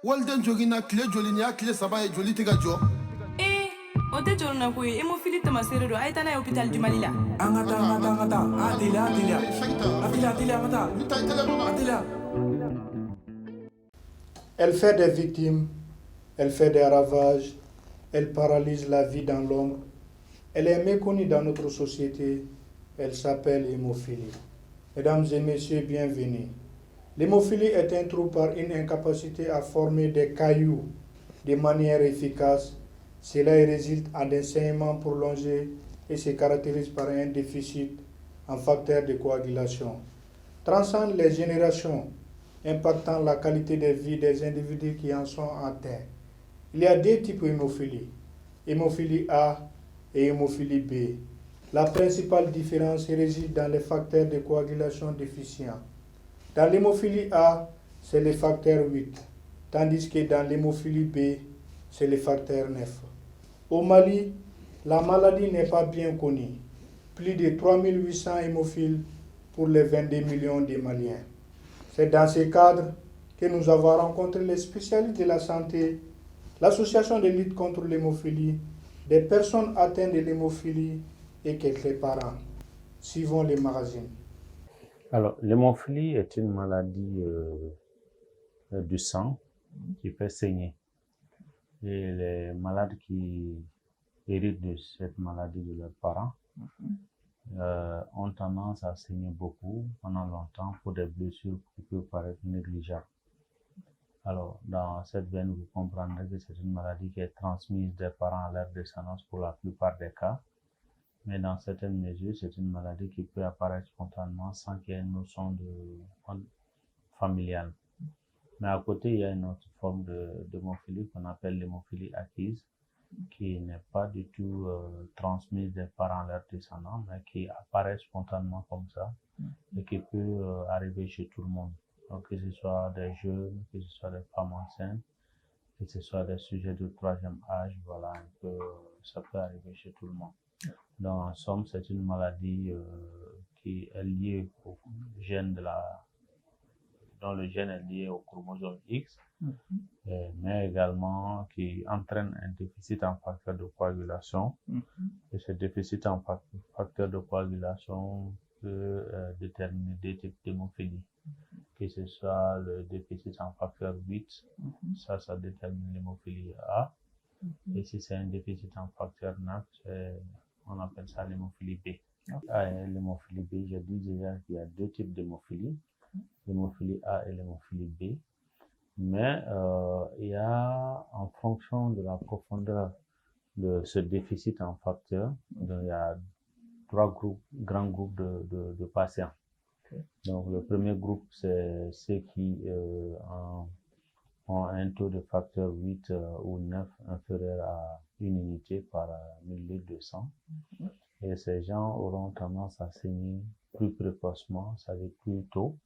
Walden jogina kile joli ni akile saba e joli tega jo. O tɛ jɔn na koyi hémophile tamasere don a ye taa n'a ye hôpital du Mali la. An ka taa a teliya Elle fait des victimes, elle fait des ravages, elle paralyse la vie dans l'ombre. Elle est méconnue dans notre société, elle s'appelle l'hémophilie. Mesdames et messieurs, bienvenue. L'hémophilie est un trouble par une incapacité à former des cailloux de manière efficace. Cela résulte en des saignements prolongés et se caractérise par un déficit en facteurs de coagulation. Transcende les générations, impactant la qualité de vie des individus qui en sont atteints. Il y a deux types d'hémophilie, hémophilie A et hémophilie B. La principale différence réside dans les facteurs de coagulation déficients. Dans l'hémophilie A, c'est le facteur 8, tandis que dans l'hémophilie B, c'est le facteur 9. Au Mali, la maladie n'est pas bien connue. Plus de 3800 hémophiles pour les 22 millions de Maliens. C'est dans ce cadre que nous avons rencontré les spécialistes de la santé, l'association de lutte contre l'hémophilie, des personnes atteintes de l'hémophilie et quelques parents. Suivons les magazines. Alors, l'hémophilie est une maladie du sang qui fait saigner. Et les malades qui héritent de cette maladie de leurs parents ont tendance à saigner beaucoup pendant longtemps pour des blessures qui peuvent paraître négligeables. Alors, dans cette veine, vous comprendrez que c'est une maladie qui est transmise des parents à leur descendance pour la plupart des cas. Mais dans certaines mesures, c'est une maladie qui peut apparaître spontanément sans qu'il y ait une notion familiale. Mais à côté, il y a une autre forme d'hémophilie qu'on appelle l'hémophilie acquise, qui n'est pas du tout transmise des parents à leurs descendants, mais qui apparaît spontanément comme ça et qui peut arriver chez tout le monde. Donc, que ce soit des jeunes, que ce soit des femmes enceintes, que ce soit des sujets de troisième âge, voilà, ça peut arriver chez tout le monde. Donc, en somme, c'est une maladie qui est liée au gène dont le gène est lié au chromosome X, mais également qui entraîne un déficit en facteur de coagulation. Et ce déficit en facteur de coagulation peut déterminer des types d'hémophilie, que ce soit le déficit en facteur 8, ça détermine l'hémophilie A, et si c'est un déficit en facteur 9, on appelle ça l'hémophilie B. L'hémophilie B, je dis déjà qu'il y a deux types d'hémophilie, l'hémophilie A et l'hémophilie B. Mais il y a, en fonction de la profondeur de ce déficit en facteur, donc il y a trois grands groupes de patients. Donc le premier groupe, c'est ceux qui ont un taux de facteur 8 ou 9 inférieur à une unité par 1000 litres de sang. Et ces gens auront tendance à saigner plus précocement, ça veut dire plus tôt,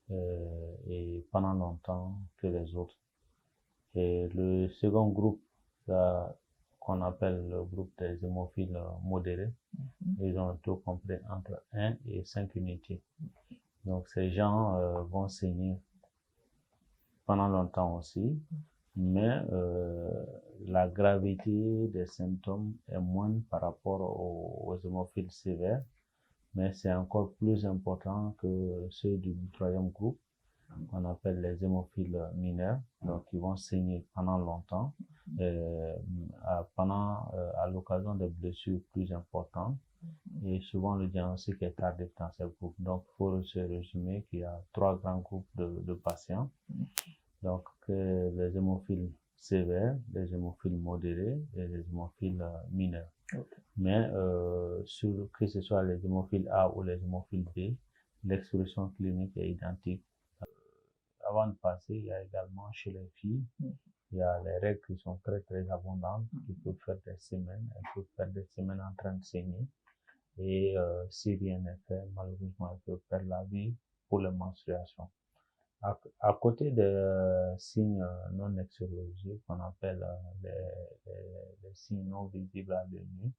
et pendant longtemps que les autres. Et le second groupe, qu'on appelle le groupe des hémophiles modérés, ils ont un taux compris entre 1 et 5 unités. Donc ces gens vont saigner pendant longtemps aussi, mais la gravité des symptômes est moindre par rapport aux hémophiles sévères, mais c'est encore plus important que ceux du troisième groupe, qu'on appelle les hémophiles mineurs, donc ils vont saigner pendant longtemps, à l'occasion de blessures plus importantes, et souvent le diagnostic est tardif dans ces groupes. Donc il faut se résumer qu'il y a trois grands groupes de patients, donc les hémophiles sévères, les hémophiles modérés et les hémophiles mineurs. Mais que ce soit les hémophiles A ou les hémophiles B, l'expression clinique est identique. Avant de passer, il y a également chez les filles, il y a les règles qui sont très très abondantes, qui peuvent faire des semaines, elles peuvent faire des semaines en train de saigner. Et si rien n'est fait, malheureusement, elles peuvent perdre la vie pour les menstruations. À côté des signes non exorologiques, qu'on appelle les signes non visibles à l'œil nu,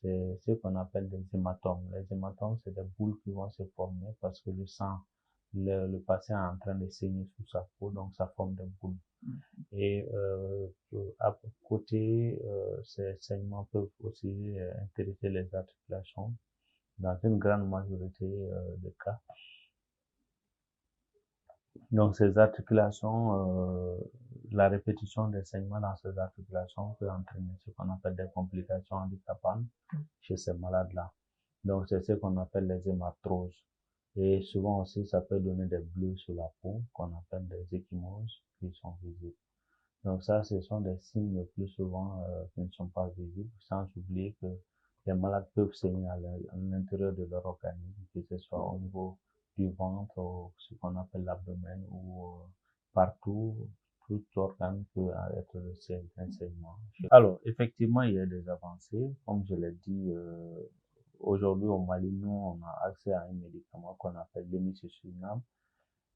c'est ce qu'on appelle des hématomes. Les hématomes, c'est des boules qui vont se former parce que le sang le patient est en train de saigner sous sa peau, donc ça forme des boules. Et à côté, ces saignements peuvent aussi intéresser les articulations dans une grande majorité de cas. Donc ces articulations, la répétition des saignements dans ces articulations peut entraîner ce qu'on appelle des complications handicapantes chez ces malades-là. Donc c'est ce qu'on appelle les hémarthroses. Et souvent aussi, ça peut donner des bleus sur la peau qu'on appelle des ecchymoses qui sont visibles. Donc ça, ce sont des signes le plus souvent qui ne sont pas visibles, sans oublier que les malades peuvent saigner à l'intérieur de leur organisme, que ce soit au niveau du ventre, ou ce qu'on appelle l'abdomen, ou partout, tout organe peut être un saignement. Alors, effectivement, il y a des avancées. Comme je l'ai dit, aujourd'hui au Mali, nous, on a accès à un médicament qu'on appelle l'hémicicitinab.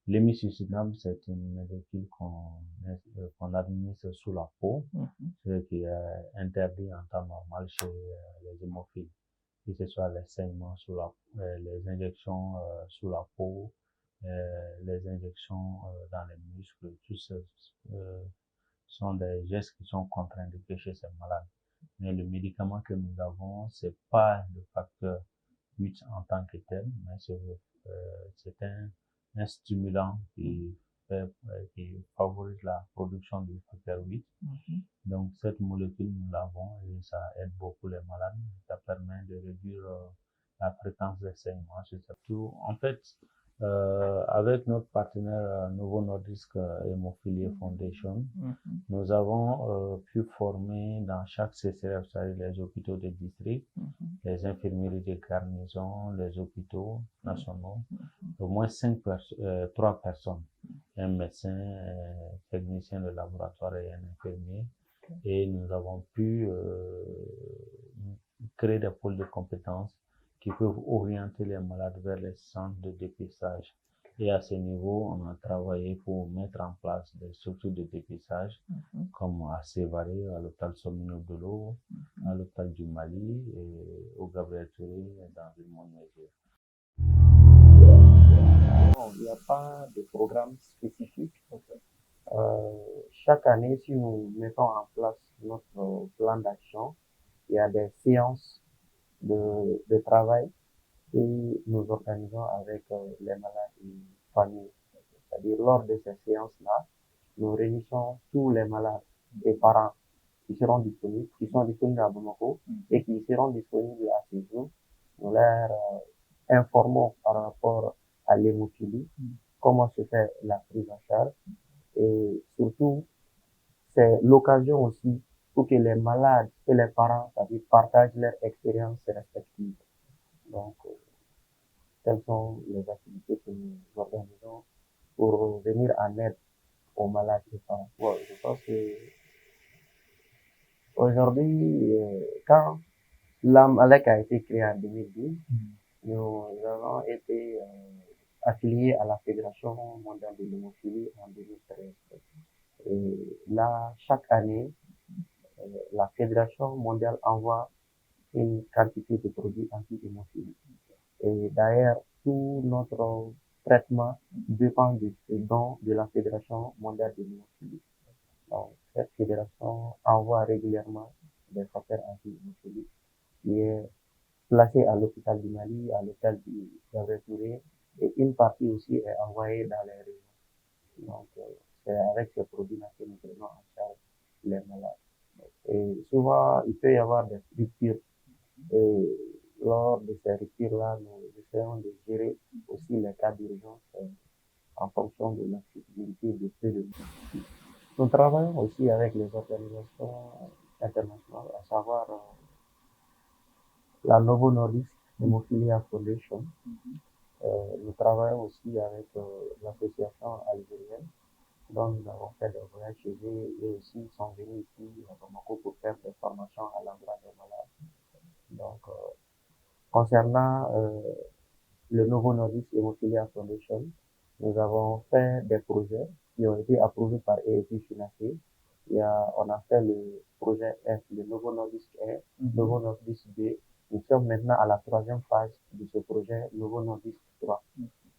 L'hémicicitinab, c'est une molécule qu'on administre sous la peau, ce qui est interdit en temps normal chez les hémophiles, que ce soit les saignements les injections sous la peau, les injections dans les muscles, tout ça sont des gestes qui sont contre-indiqués chez ces malades. Mais le médicament que nous avons, c'est pas le facteur 8 en tant que tel, mais c'est un stimulant qui favorise la production du facteur 8. Donc cette molécule, nous l'avons et ça aide beaucoup les malades. Ça permet de réduire la fréquence des saignements. C'est surtout, en fait, avec notre partenaire Novo Nordisk Hemophilia Foundation, nous avons pu former dans chaque CCRF, c'est-à-dire les hôpitaux de district, les infirmeries de garnison, les hôpitaux nationaux, au moins 3 personnes, un médecin, un technicien de laboratoire et un infirmier. Et nous avons pu créer des pôles de compétences qui peuvent orienter les malades vers les centres de dépistage. Et à ce niveau, on a travaillé pour mettre en place des structures de dépistage comme à Sévaré, à l'hôpital Somino Dolo, à l'hôpital du Mali et au Gabriel Touré dans le monde Niger. Il n'y a pas de programme spécifique. Chaque année, si nous mettons en place notre plan d'action, il y a des séances de travail et nous organisons avec les malades et les familles. C'est-à-dire, lors de ces séances-là, nous réunissons tous les malades et parents qui sont disponibles à Bamako et qui seront disponibles à Séjour. Nous leur informons par rapport à l'hémophilie, comment se fait la prise en charge et surtout, c'est l'occasion aussi pour que les malades et les parents partagent leur expérience respective. Donc, telles sont les activités que nous organisons pour venir en aide aux malades et parents. Bon, je pense que aujourd'hui, quand l'AMALEC a été créé en 2012, nous avons été affiliés à la Fédération mondiale de l'hémophilie en 2013. Et là, chaque année, la Fédération mondiale envoie une quantité de produits anti-hémophilie. Et d'ailleurs, tout notre traitement dépend du don de la Fédération mondiale de l'hémophilie. Donc, cette fédération envoie régulièrement des facteurs anti-hémophilie qui est placé à l'hôpital du Mali, à l'hôpital du Gabriel Touré, et une partie aussi est envoyée dans les régions. Donc, c'est avec ces produits-là que nous prenons en charge les malades. Et souvent, il peut y avoir des ruptures. Et lors de ces ruptures-là, nous essayons de gérer aussi les cas d'urgence en fonction de l'accessibilité de peu de monde. Nous travaillons aussi avec les organisations internationales, à savoir la Novo Nordisk Hemophilia Foundation. Nous travaillons aussi avec l'association algérienne, dont nous avons fait des voyages chez eux et aussi sont venus ici à Bamako pour faire des formations à l'endroit des malades. Donc, concernant le Novo Nordisk Hemophilia Foundation, nous avons fait des projets qui ont été approuvés par EFI financés. On a fait le projet F, le Novo Nordisk F, Novo Nordisk B. Nous sommes maintenant à la 3e phase de ce projet Novo Nordisk 3.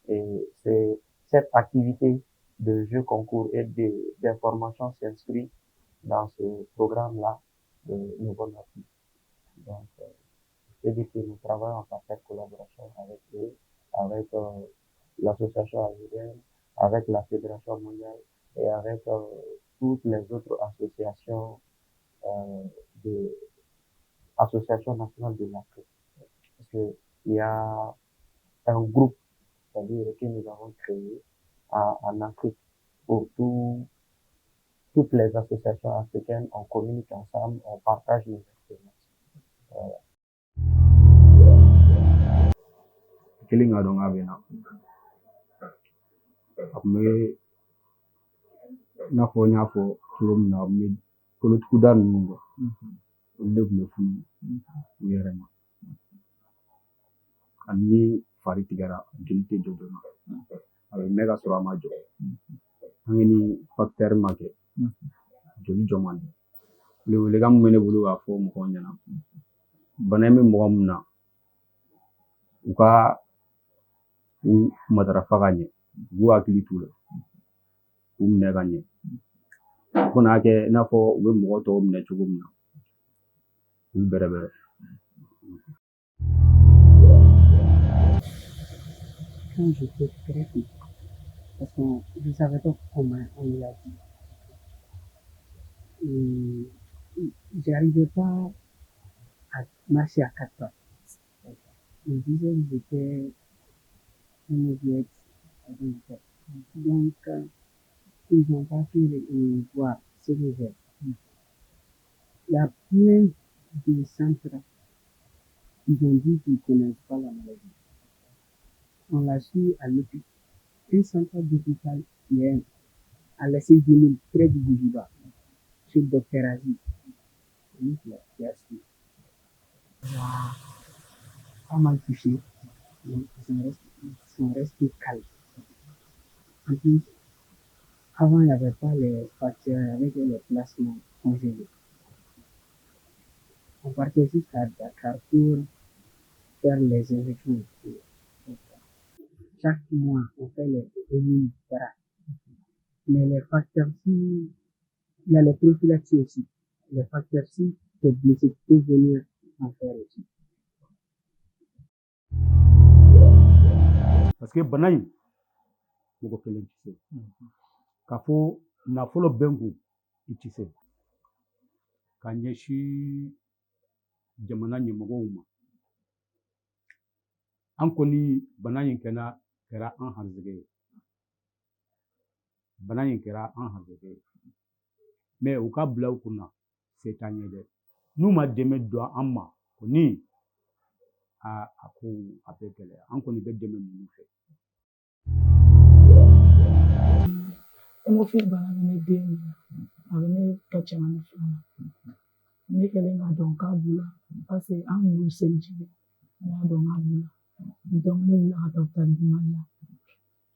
Et c'est cette activité de jeu concours et d'information s'inscrit dans ce programme-là de Nouveau Natif. Donc, c'est dire que nous travaillons en parfaite collaboration avec eux, avec l'association algérienne, avec la Fédération mondiale et avec toutes les autres associations associations nationales de l'Afrique. Parce que il y a un groupe, c'est-à-dire que nous avons créé en Afrique pour toutes les associations africaines, on communique ensemble, on partage nos expériences. Killing I don't have enough. Me na fo nya fo tulum na me kulut kudan ngo. Live me fu yere ma. Ani fari tigara julite jojo na. Abe mega sura ma jo. Angini facteur make. Joli jomande. Le gam mene bulu ga fo mo ko nyana. Banami mo amna. Uka madara faganye. Gu akili tula. Ne ganye. Kuna ke na fo we mo to mne chugumna. Bere. Quand j'étais très petit, parce que je ne savais pas comment on l'a dit. J'arrivais pas à marcher à 4 pas. Ils disaient que j'étais un objet. Donc, ils n'ont pas pu voir ce que j'ai. Il y a plein de centres qui ont dit qu'ils ne connaissent pas la maladie. On l'a su à l'hôpital. Un centre d'hôpital hier a laissé venir près du Bougiba, chez le docteur Aziz. Il a pas mal touché, donc ils sont restés calmes. En plus, avant, il n'y avait pas les facteurs avec les placements congelés. On partait jusqu'à Dakar pour faire les injections. Chaque mois, on fait les réunions. Mais les facteurs, il y a les prophylaxies aussi. Les facteurs, si c'est blessé, tu peux venir en faire aussi. Parce que banayi mugo kelen tise. Kafo na folo bengu itise. Kanyeshi jamana nyemogo uma. Ankoni banayi kena kera an harzige. Banayi kera an harzige. Mais uka blau kuna setanye de. Numa deme do amma koni aku apekele. Ankoni be deme nufe. Hémophile bana bɛ ne den minɛ a bɛ ne kɛ cɛmani filanan ne kɛlen ka dɔn k'a b'u la parce que an kun y'u seliji kɛ ne y'a dɔn k'a b'u la donc ne wulila ka taa hôpital du Mali la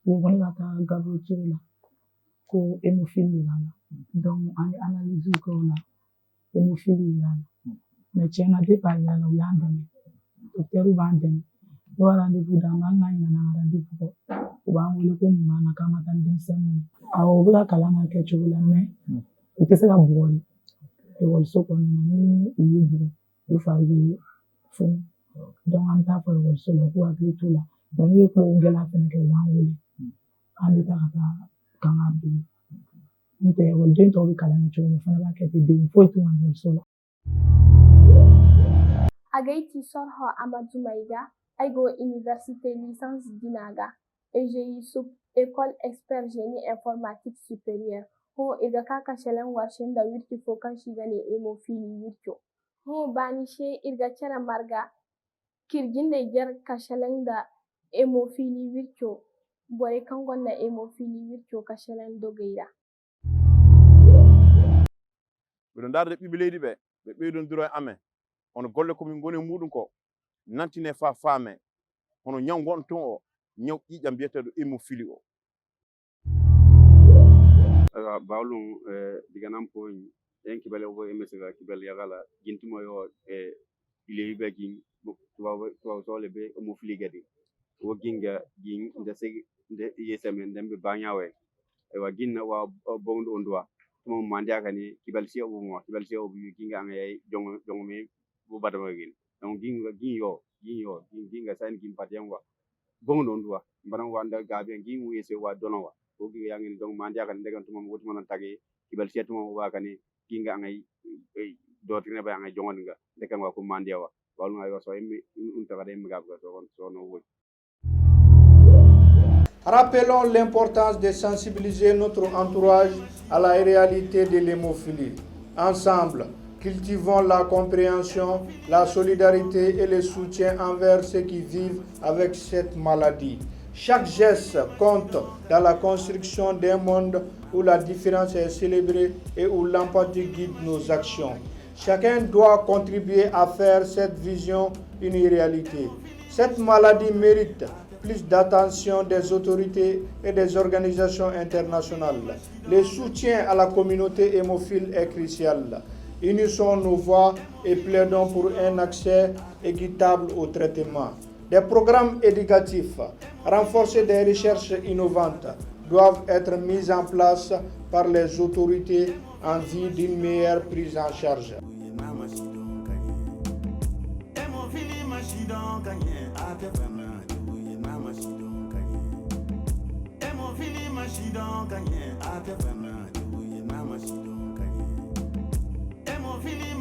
u ko ne ka taa Gabriel Touré la ko hémophile de b'a la donc an ye analyse kɛ o la hémophile yera a la mais tiɲɛna depuis a yera la u y'an dɛmɛ docteur b'an dɛmɛ ne b'a rendez-vous d'an ma hali n'a ɲinɛna an ka rendez-vous kɔ u b'an wele ko mun b'an na k'an ka taa ni denmisɛnninw ye awɔ u bɛ ka kalan ka kɛ cogo la mais u tɛ se ka bugɔli ekɔliso kɔnɔna na ni u y'u bugɔ u fari bɛ funu donc an bɛ taa fɔ ekɔliso la u k'u hakili t'u la mais n'u ye kulo gɛlɛya fɛnɛ kɛ u b'an wele an bɛ taa ka taa kan ka dugu n'o tɛ ekɔliden tɔw bɛ kalan kɛ cogo min o fana b'a kɛ ten degun foyi t'u ka ekɔliso la. Agaiti Sorho Amadou Maïga aigo université licence dinaga EGI sub école expert génie informatique supérieur ho iga kaka shelen warshin da wirki fokan shi gane hémophilie wirko ho bani she irga cana marga kirgin da jar kashalen da hémophilie wirko bore kan gonna hémophilie wirko kashalen dogeira biɗo darde ɓiɓe leydi ɓe ɓeydondiro e amen hono golle komin goni muɗum ko nantine fa faame hono ñaw gon ton o ñaw ƴiƴam biyeteɗo hémophilie o bawlum diganam ko en kibale o emesiga kibale yagala jintumo yo ile be gin tuwa sole be hémophilie gadi o ginga gin ndese nde yesemen ndembe banyawe e wa ginna wa bondu ondwa tumo mandia kani kibal sia bu ginga ngay jong me bu badama gin donc ginga san gim patengwa bondu ondwa mbaran wanda gabe gingu yese wa donowa ko gi yangin donc mandia kani degan tumo wutu man tagi kibal sia tumo wa kani ginga ngay dotrine ba ngay jongon nga dekan wa ko mandia wa walu ngay so emi unta gade mi gabga so no wo. Rappelons l'importance de sensibiliser notre entourage à la réalité de l'hémophilie. Ensemble, cultivons la compréhension, la solidarité et le soutien envers ceux qui vivent avec cette maladie. Chaque geste compte dans la construction d'un monde où la différence est célébrée et où l'empathie guide nos actions. Chacun doit contribuer à faire cette vision une réalité. Cette maladie mérite plus d'attention des autorités et des organisations internationales. Le soutien à la communauté hémophile est crucial. Unissons nos voix et plaidons pour un accès équitable au traitement. Des programmes éducatifs, renforcer des recherches innovantes doivent être mis en place par les autorités en vue d'une meilleure prise en charge.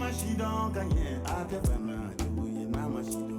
Mashidon kanye, ate fana, duye na mashidon.